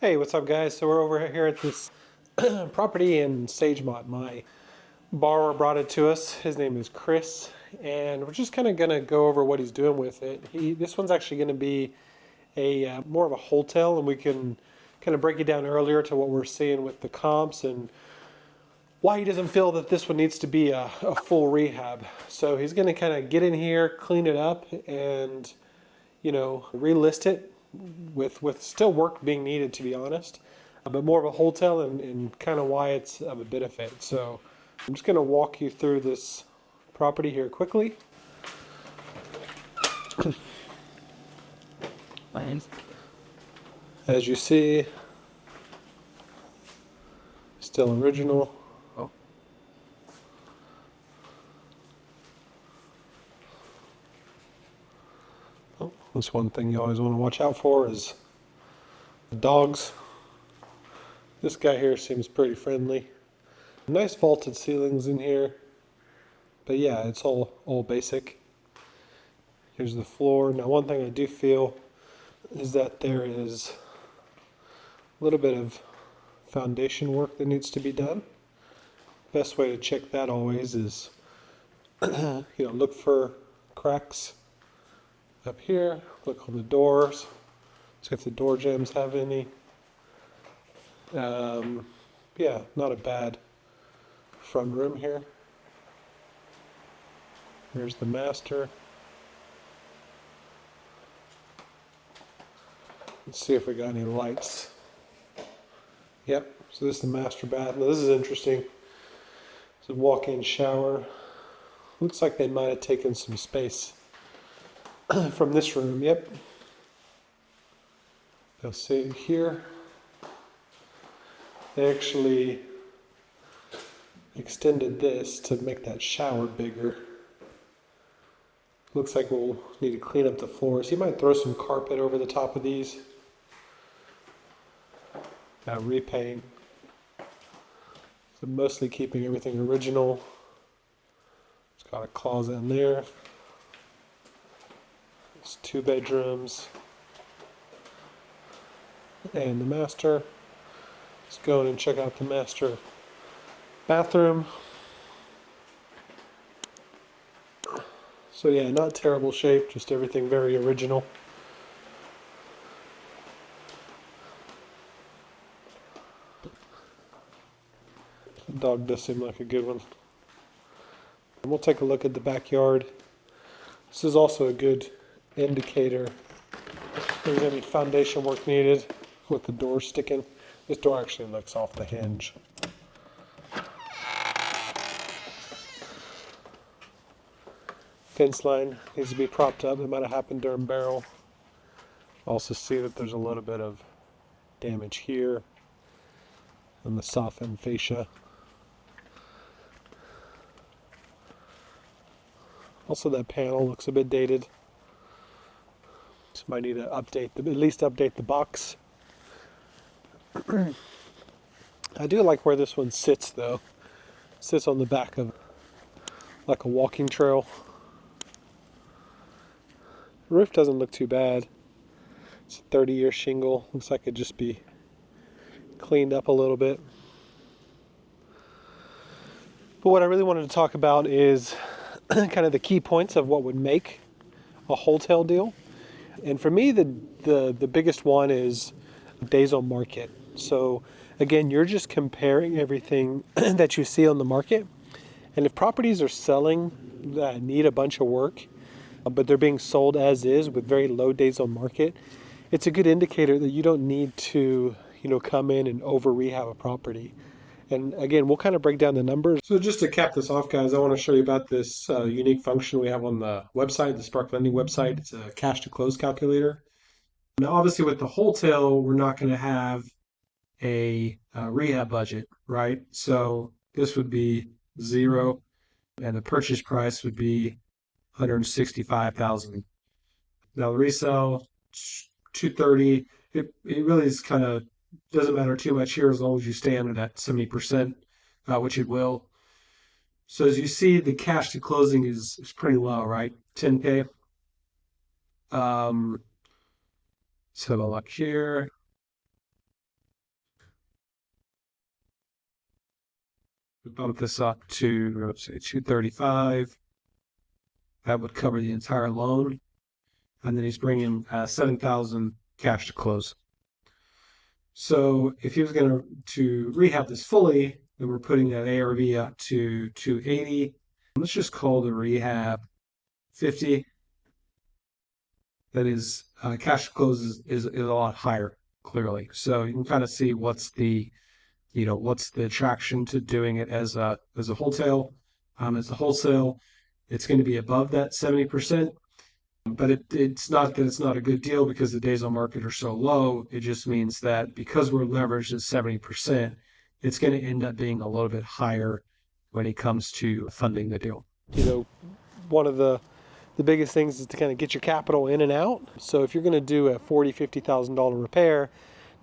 Hey, what's up, guys? So we're over here at this property in Sagemont. My borrower brought it to us. His name is Chris, and we're just kind of gonna go over what he's doing with it. This one's actually gonna be a more of a wholetail, and we can kind of break it down earlier to what we're seeing with the comps and why he doesn't feel that this one needs to be a full rehab. So he's gonna kind of get in here, clean it up, and relist it with still work being needed, to be honest, but more of a wholesale and kind of why it's of a benefit. So I'm just going to walk you through this property here quickly. Plans. As you see, still original. Oh. Oh, that's one thing you always want to watch out for is the dogs. This guy here seems pretty friendly. Nice vaulted ceilings in here, but yeah, it's all basic. Here's the floor. Now, one thing I do feel is that there is a little bit of foundation work that needs to be done. Best way to check that always is, look for cracks up here. Look on the doors. See if the door jambs have any. Yeah, not a bad front room here. Here's the master. Let's see if we got any lights. Yep, so this is the master bath. Now this is interesting. It's a walk-in shower. Looks like they might have taken some space from this room. Yep. You'll see here. They actually extended this to make that shower bigger. Looks like we'll need to clean up the floors. You might throw some carpet over the top of these. Repaint. So mostly keeping everything original. It's got a closet in there. It's 2 bedrooms. And the master. Let's go in and check out the master bathroom. So yeah, not terrible shape, just everything very original. The dog does seem like a good one. And we'll take a look at the backyard. This is also a good indicator if there's any foundation work needed with the door sticking. This door actually looks off the hinge. Fence line needs to be propped up. It might have happened during barrel. Also see that there's a little bit of damage here on the softened fascia. Also, that panel looks a bit dated. So might need to at least update the box. I do like where this one sits, though. It sits on the back of like a walking trail. The roof doesn't look too bad. It's a 30-year shingle. Looks like it'd just be cleaned up a little bit. But what I really wanted to talk about is kind of the key points of what would make a wholesale deal. And for me, the biggest one is days on market. So again, you're just comparing everything that you see on the market. And if properties are selling that need a bunch of work, but they're being sold as is with very low days on market, it's a good indicator that you don't need to, come in and over rehab a property. And again, we'll kind of break down the numbers. So just to cap this off, guys, I want to show you about this unique function we have on the website, the Spark Lending website. It's a cash to close calculator. Now, obviously, with the wholesale, we're not going to have a rehab budget, right? So this would be 0, and the purchase price would be $165,000. Now the resale, 230. It really is kind of doesn't matter too much here as long as you stay under that 70%, which it will. So as you see, the cash to closing is pretty low, right? 10K. So look here. We bump this up to, let's say, 235. That would cover the entire loan. And then he's bringing 7,000 cash to close. So if he was going to rehab this fully, then we're putting that ARV up to 280. Let's just call the rehab 50. That is, cash to close is a lot higher, clearly. So you can kind of see what's the attraction to doing it as a wholesale. As a wholesale, it's going to be above that 70%. But it's not that it's not a good deal because the days on market are so low. It just means that because we're leveraged at 70%, it's going to end up being a little bit higher when it comes to funding the deal. One of the biggest things is to kind of get your capital in and out. So if you're going to do a $40,000-$50,000 repair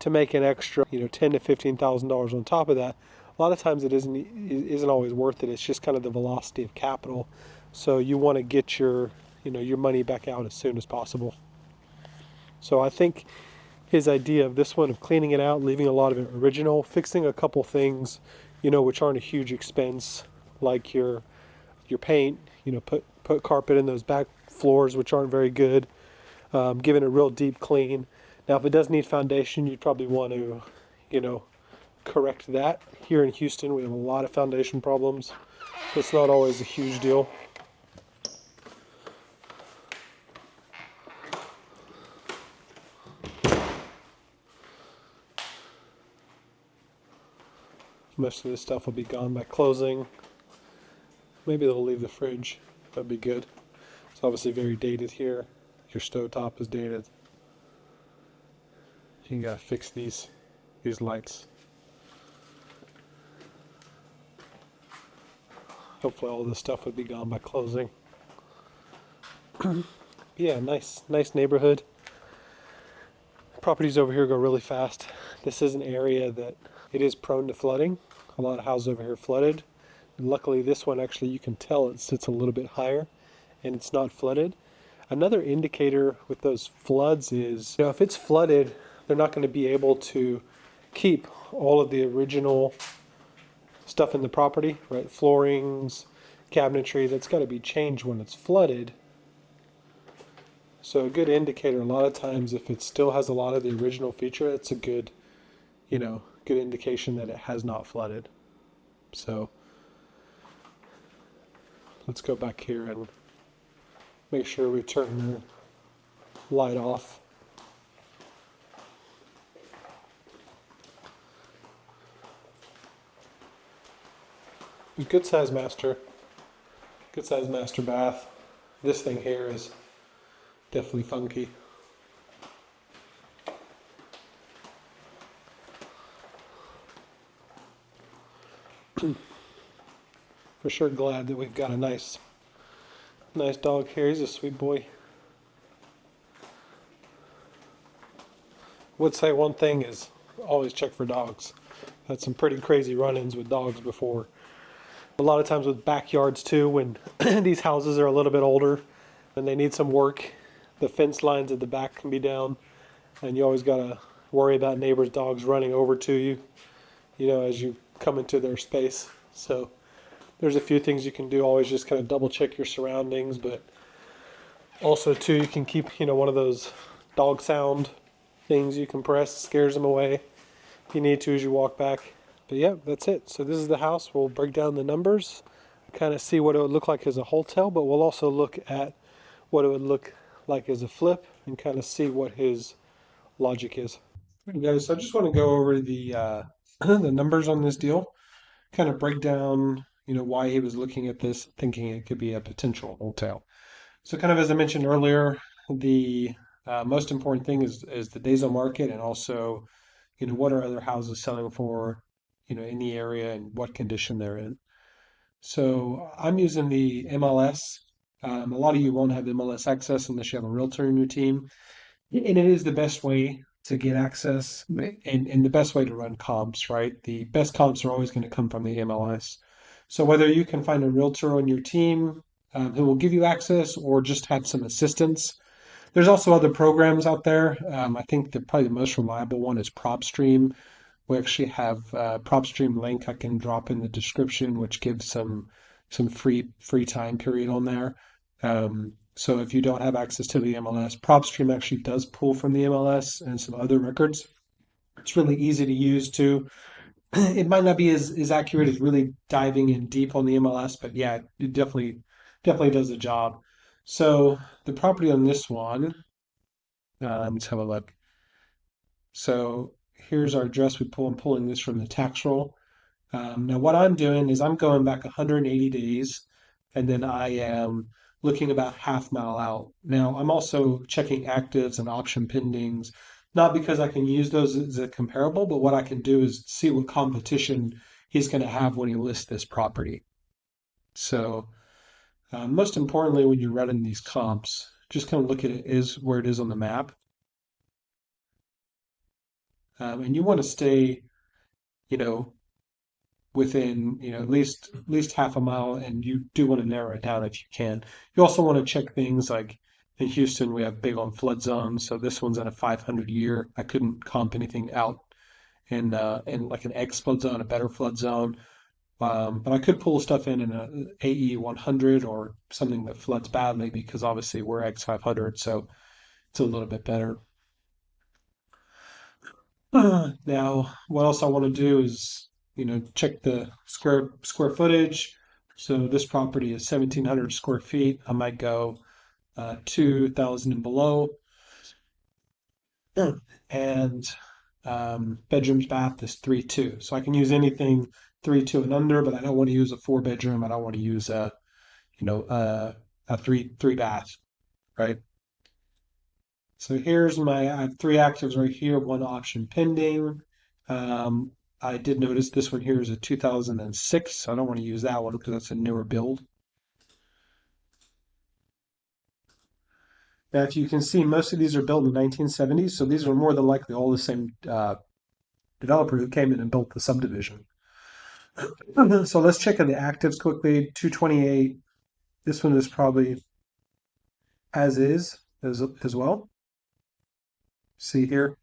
to make an extra, $10,000 to $15,000 on top of that, a lot of times it isn't always worth it. It's just kind of the velocity of capital. So you want to get your money back out as soon as possible. So I think his idea of this one, of cleaning it out, leaving a lot of it original, fixing a couple things, which aren't a huge expense, like your paint, put carpet in those back floors, which aren't very good, giving it a real deep clean. Now, if it does need foundation, you'd probably want to, correct that. Here in Houston, we have a lot of foundation problems, so it's not always a huge deal. Most of this stuff will be gone by closing. Maybe they'll leave the fridge. That'd be good. It's obviously very dated here. Your stovetop is dated. You gotta fix these lights. Hopefully all this stuff would be gone by closing. Yeah, nice neighborhood. Properties over here go really fast. This is an area that it is prone to flooding. A lot of houses over here flooded. Luckily, this one actually, you can tell it sits a little bit higher and it's not flooded. Another indicator with those floods is, if it's flooded, they're not going to be able to keep all of the original stuff in the property, right? Floorings, cabinetry, that's got to be changed when it's flooded. So a good indicator, a lot of times, if it still has a lot of the original feature, it's a good, good indication that it has not flooded. So let's go back here and make sure we turn the light off. Good size master bath. This thing here is definitely funky. For sure glad that we've got a nice dog here. He's a sweet boy. Would say one thing is always check for dogs. Had some pretty crazy run-ins with dogs before. A lot of times with backyards too, when these houses are a little bit older and they need some work, the fence lines at the back can be down, and you always gotta worry about neighbors' dogs running over to you, as you come into their space. So there's a few things you can do. Always just kind of double check your surroundings, but also too, you can keep, one of those dog sound things you can press, scares them away if you need to as you walk back. But yeah, that's it. So this is the house. We'll break down the numbers, kind of see what it would look like as a wholesale, but we'll also look at what it would look like as a flip and kind of see what his logic is. All right, guys, so I just want to go over the the numbers on this deal, kind of break down, why he was looking at this, thinking it could be a potential wholesale. So kind of as I mentioned earlier, the most important thing is the days on market, and also, what are other houses selling for, in the area and what condition they're in. So I'm using the MLS. A lot of you won't have MLS access unless you have a realtor in your team. And it is the best way to get access and the best way to run comps, right? The best comps are always going to come from the MLS. So whether you can find a realtor on your team who will give you access or just have some assistance. There's also other programs out there. I think probably the most reliable one is PropStream, we actually have a PropStream link I can drop in the description, which gives some free time period on there. So if you don't have access to the MLS, PropStream actually does pull from the MLS and some other records. It's really easy to use too. It might not be as accurate as really diving in deep on the MLS, but yeah, it definitely does the job. So the property on this one, let's have a look. So here's our address I'm pulling this from the tax roll. Now what I'm doing is I'm going back 180 days, and then I am looking about half mile out. Now I'm also checking actives and option pendings, not because I can use those as a comparable, but what I can do is see what competition he's going to have when he lists this property. So most importantly, when you're running these comps, just kind of look at it is where it is on the map. And you want to stay, you know, within, at least half a mile, and you do want to narrow it down if you can. You also want to check things like in Houston, we have big on flood zones. So this one's in a 500 year. I couldn't comp anything out in like an X flood zone, a better flood zone. But I could pull stuff in a AE 100 or something that floods badly because obviously we're X 500, so it's a little bit better. Now, what else I want to do is, check the square footage. So this property is 1,700 square feet. I might go 2,000 and below. And bedrooms, bath is 3.2. So I can use anything 3.2 and under, but I don't want to use a 4 bedroom. I don't want to use a three bath, right? So here's I have three actives right here, one option pending. I did notice this one here is a 2006. So I don't want to use that one because that's a newer build. Now, if you can see, most of these are built in the 1970s. So these are more than likely all the same developer who came in and built the subdivision. So let's check on the actives quickly. 228. This one is probably as is as well. See here?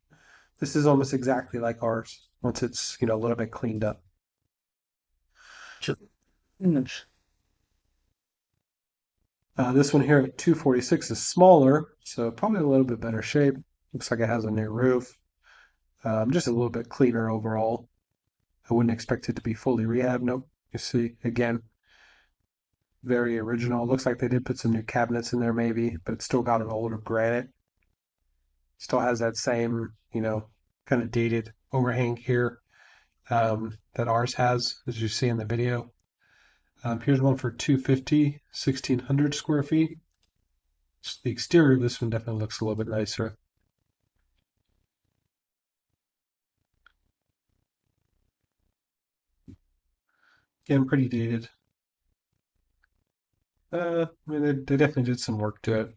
This is almost exactly like ours once it's, a little bit cleaned up. This one here at 246 is smaller, so probably a little bit better shape. Looks like it has a new roof. Just a little bit cleaner overall. I wouldn't expect it to be fully rehab. Nope. You see, again, very original. Looks like they did put some new cabinets in there maybe, but it's still got an older granite. Still has that same, kind of dated overhang here that ours has, as you see in the video. Here's one for 250, 1,600 square feet. So the exterior of this one definitely looks a little bit nicer. Again, pretty dated. I mean, they definitely did some work to it.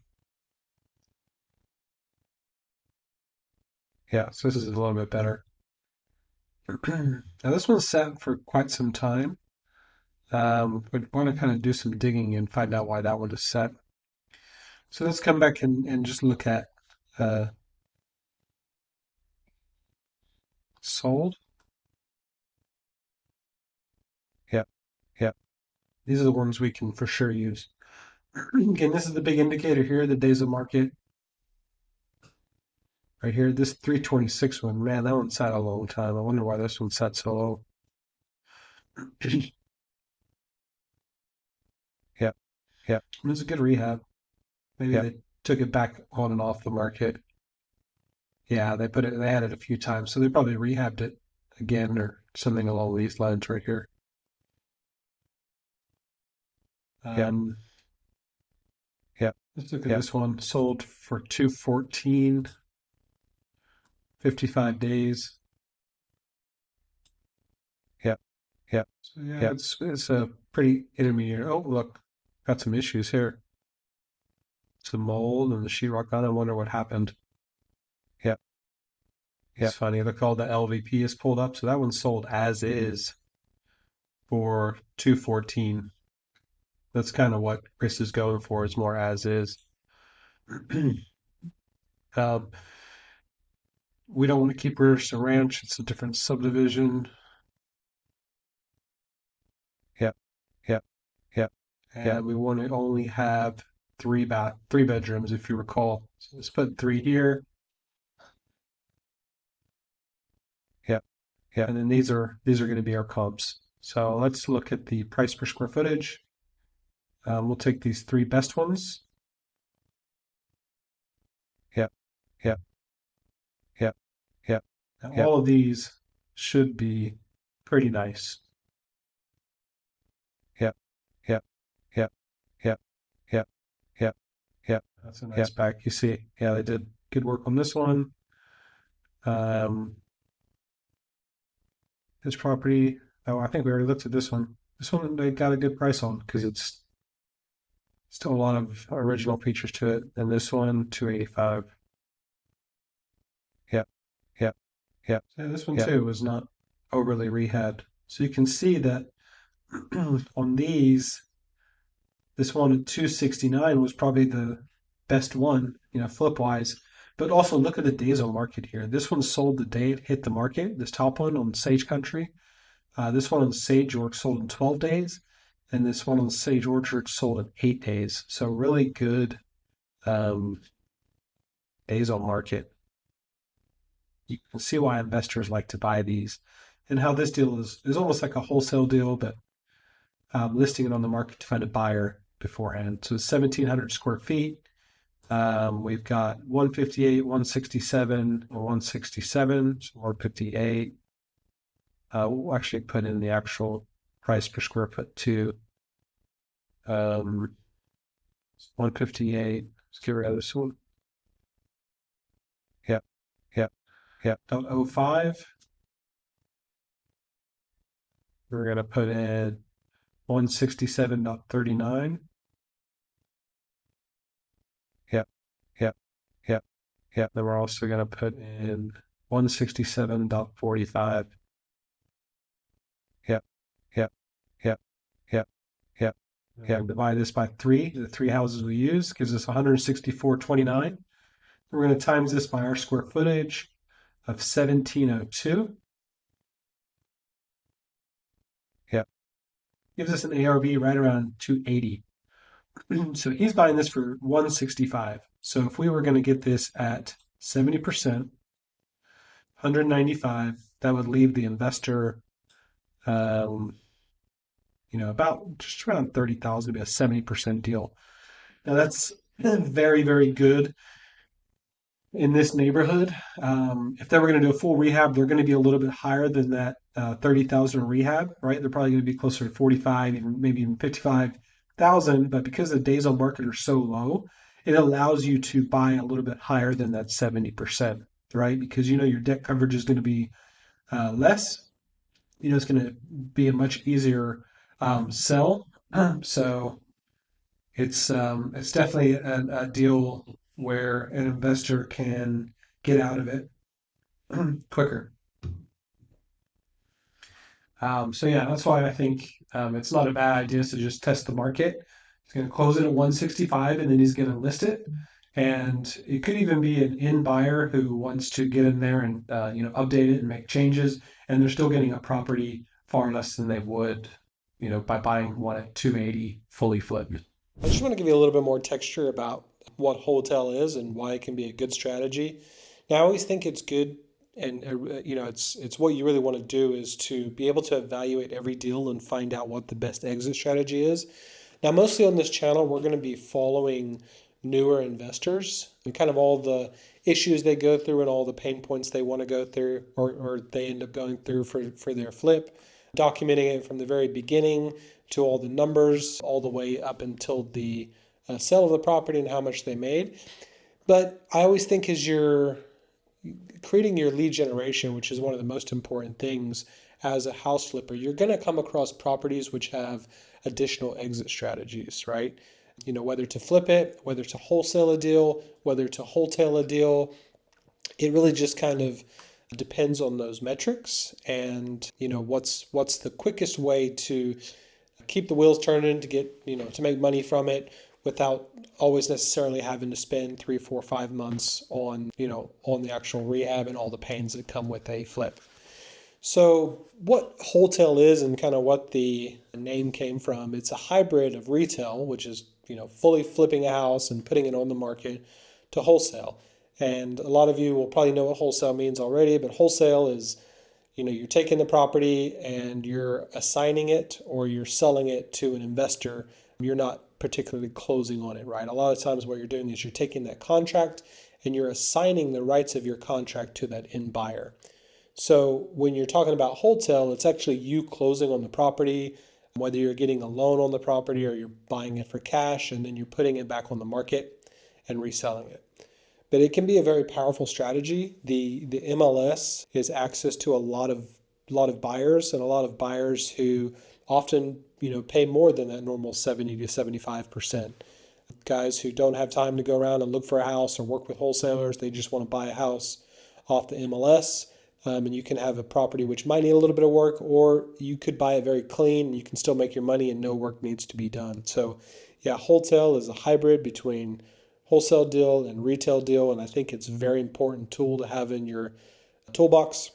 Yeah, so this is a little bit better. Now this one's set for quite some time. But want to kind of do some digging and find out why that one is set. So let's come back and just look at sold. Yeah, yeah. These are the ones we can for sure use. Again, this is the big indicator here, the days of market. Right here, this 326 one, man, that one sat a long time. I wonder why this one sat so low. Yeah, yeah. It was a good rehab. Maybe they took it back on and off the market. Yeah, they had it a few times, so they probably rehabbed it again or something along these lines right here. Yeah, yeah. Let's look at this one. Sold for 214, 55 days. Yeah, yeah, so yeah. It's a pretty intermediate. Oh, look, got some issues here. Some mold and the sheetrock on it. I wonder what happened. Yeah, yeah. It's funny. Look, all the LVP is pulled up, so that one's sold as is for 214. That's kind of what Chris is going for. Is more as is. Um, we don't want to keep Riverstone Ranch. It's a different subdivision. Yep, yep, yep. And we want to only have three bedrooms, if you recall. So let's put 3 here. Yep, yeah. And then these are going to be our comps. So let's look at the price per square footage. We'll take these 3 best ones. Yep, yep, yep, yep. And all of these should be pretty nice. Yep, yep, yep, yep, yep, yep, yep. That's a nice back. You see, yeah, they did good work on this one. This property, oh, I think we already looked at this one. This one they got a good price on because it's still a lot of original features to it. And this one, 285. Yep, yep, yep. And this one too was not overly rehabbed. So you can see that on these, this one at 269 was probably the best one, flip wise. But also look at the days on market here. This one sold the day it hit the market. This top one on Sage Country. This one on Sage Orchard sold in 12 days, and this one on Sage Orchard sold in 8 days. So really good days on market. You can see why investors like to buy these, and how this deal is almost like a wholesale deal, but listing it on the market to find a buyer beforehand. So 1,700 square feet. We've got 158, 167, or 167, so 158. We'll actually put in the actual price per square foot too. 158. Let's get rid of this one. Yep, yep, yep. 0.05. We're going to put in 167.39. Yep, yep, yep, yep. Then we're also going to put in 167.45. Yep, yep, yep, yep, yep, yep. Divide this by 3. The 3 houses we use gives us 164.29. We're going to times this by our square footage of 1702. Yep. Gives us an ARV right around 280. So he's buying this for 165. So if we were going to get this at 70%, 195, that would leave the investor, about just around 30,000 to be a 70% deal. Now that's very, very good in this neighborhood. If they were going to do a full rehab, they're going to be a little bit higher than that 30,000 rehab, right? They're probably going to be closer to 45, maybe even 55,000. But because the days on market are so low, it allows you to buy a little bit higher than that 70%, right? Because your debt coverage is going to be less. It's going to be a much easier sell. So it's definitely a deal where an investor can get out of it quicker. So yeah, that's why I think it's not a bad idea to just test the market. He's going to close it at 165, and then he's going to list it. And it could even be an in buyer who wants to get in there and update it and make changes, and they're still getting a property far less than they would, by buying one at 280 fully flipped. I just want to give you a little bit more texture about what Wholetail is and why it can be a good strategy. Now, I always think it's good, and it's what you really want to do is to be able to evaluate every deal and find out what the best exit strategy is. Now, mostly on this channel, we're going to be following newer investors and kind of all the issues they go through and all the pain points they want to go through or they end up going through for their flip, documenting it from the very beginning to all the numbers, all the way up until the sale of the property and how much they made. But I always think as you're creating your lead generation, which is one of the most important things as a house flipper, you're going to come across properties which have additional exit strategies, right? Whether to flip it, whether to wholesale a deal, whether to wholetail a deal, it really just kind of depends on those metrics and what's the quickest way to keep the wheels turning to get to make money from it without always necessarily having to spend 3, 4, 5 months on, on the actual rehab and all the pains that come with a flip. So what wholesale is and kind of what the name came from, it's a hybrid of retail, which is, fully flipping a house and putting it on the market, to wholesale. And a lot of you will probably know what wholesale means already, but wholesale is, you're taking the property and you're assigning it or you're selling it to an investor. You're not particularly closing on it, right? A lot of times what you're doing is you're taking that contract and you're assigning the rights of your contract to that end buyer. So when you're talking about wholesale, it's actually you closing on the property, whether you're getting a loan on the property or you're buying it for cash and then you're putting it back on the market and reselling it. But it can be a very powerful strategy. The MLS is access to a lot of buyers, and a lot of buyers who often pay more than that normal 70 to 75%. Guys who don't have time to go around and look for a house or work with wholesalers, they just want to buy a house off the MLS. And you can have a property which might need a little bit of work, or you could buy it very clean and you can still make your money and no work needs to be done. So yeah, wholesale is a hybrid between wholesale deal and retail deal, and I think it's a very important tool to have in your toolbox,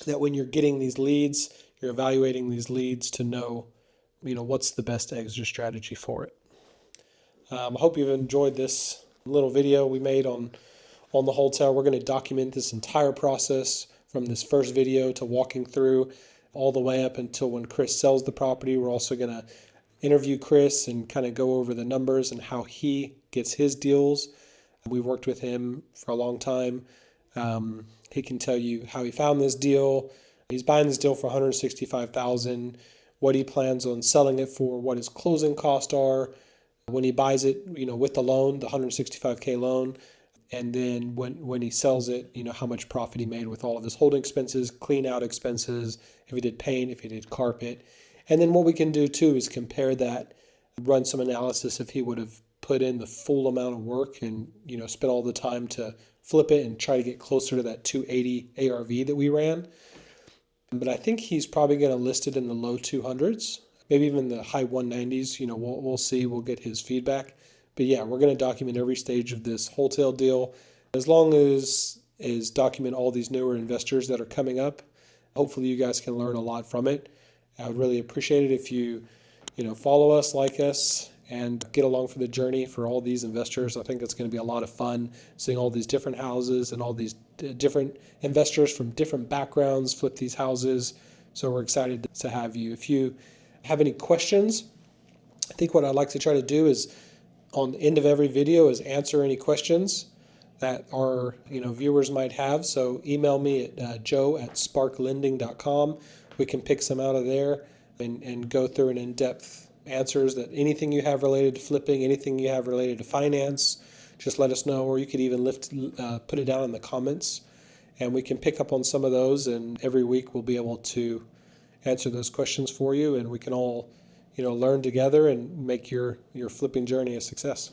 that when you're getting these leads, you're evaluating these leads to know, what's the best exit strategy for it. I hope you've enjoyed this little video we made on the wholesale. We're going to document this entire process from this first video to walking through all the way up until when Chris sells the property. We're also going to interview Chris and kind of go over the numbers and how he gets his deals. We've worked with him for a long time. He can tell you how he found this deal. He's buying this deal for $165,000, what he plans on selling it for, what his closing costs are when he buys it, with the loan, the $165K loan. And then when he sells it, how much profit he made with all of his holding expenses, clean out expenses, if he did paint, if he did carpet. And then what we can do too is compare that, run some analysis if he would have put in the full amount of work and, spent all the time to flip it and try to get closer to that 280 ARV that we ran. But I think he's probably going to list it in the low 200s, maybe even the high 190s. We'll see. We'll get his feedback. But yeah, we're going to document every stage of this wholesale deal, as long as document all these newer investors that are coming up. Hopefully you guys can learn a lot from it. I would really appreciate it if you follow us, like us, and get along for the journey for all these investors. I think it's going to be a lot of fun seeing all these different houses and all these different investors from different backgrounds flip these houses. So we're excited to have you. If you have any questions, I think what I'd like to try to do is, on the end of every video, is answer any questions that our viewers might have. So email me at joe@sparklending.com. We can pick some out of there and go through an in-depth answers, that anything you have related to flipping, anything you have related to finance, just let us know, or you could even put it down in the comments and we can pick up on some of those, and every week we'll be able to answer those questions for you, and we can all learn together and make your flipping journey a success.